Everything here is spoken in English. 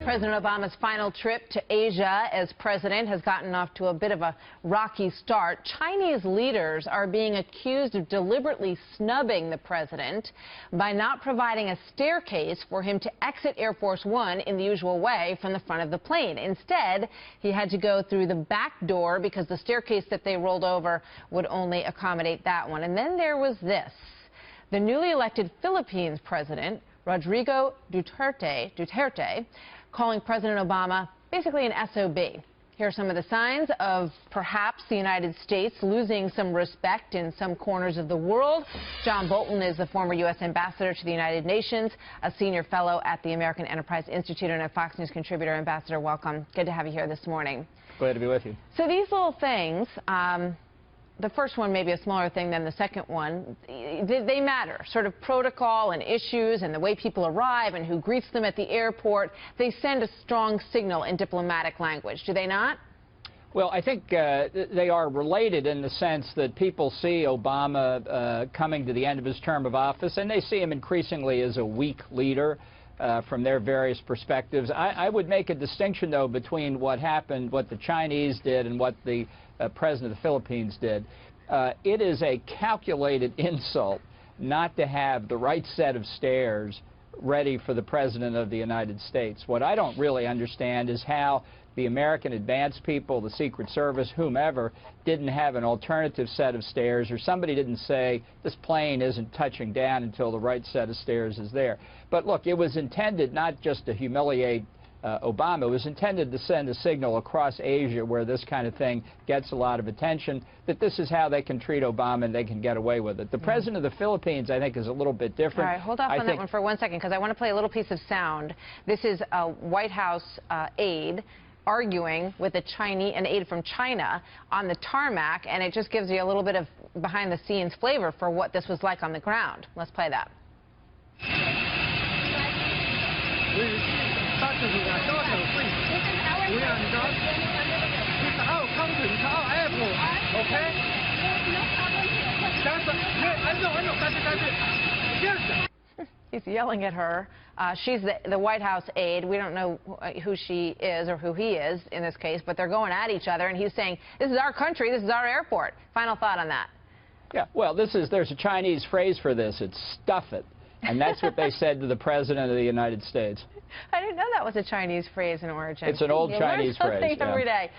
President Obama's final trip to Asia as president has gotten off to a bit of a rocky start. Chinese leaders are being accused of deliberately snubbing the president by not providing a staircase for him to exit Air Force One in the usual way from the front of the plane. Instead, he had to go through the back door because the staircase that they rolled over would only accommodate that one. And then there was this. The newly elected Philippines president, Rodrigo Duterte, calling President Obama basically an SOB. Here are some of the signs of perhaps the United States losing some respect in some corners of the world. John Bolton is the former U.S. ambassador to the United Nations, a senior fellow at the American Enterprise Institute, and a Fox News contributor. Ambassador, welcome. Good to have you here this morning. Glad to be with you. So these little things, the first one may be a smaller thing than the second one. They matter, sort of protocol and issues and the way people arrive and who greets them at the airport. They send a strong signal in diplomatic language, do they not? Well, I think they are related in the sense that people see Obama coming to the end of his term of office, and they see him increasingly as a weak leader from their various perspectives. I would make a distinction, though, between what happened, what the Chinese did, and what the president of the Philippines did. It is a calculated insult not to have the right set of stairs ready for the President of the United States. What I don't really understand is how the American advance people, the Secret Service, whomever, didn't have an alternative set of stairs, or somebody didn't say this plane isn't touching down until the right set of stairs is there. But look, it was intended not just to humiliate Obama. It was intended to send a signal across Asia, where this kind of thing gets a lot of attention, that this is how they can treat Obama and they can get away with it. The president of the Philippines, I think, is a little bit different. All right, hold off on that one for 1 second, because I want to play a little piece of sound. This is a White House aide arguing with an aide from China on the tarmac, and it just gives you a little bit of behind-the-scenes flavor for what this was like on the ground. Let's play that. He's yelling at her. She's the White House aide. We don't know who she is or who he is in this case, but they're going at each other, and he's saying, this is our country, this is our airport. Final thought on that. Yeah, well, there's a Chinese phrase for this. It's stuff it. And that's what they said to the President of the United States. I didn't know that was a Chinese phrase in origin. It's an old Chinese phrase. Every day.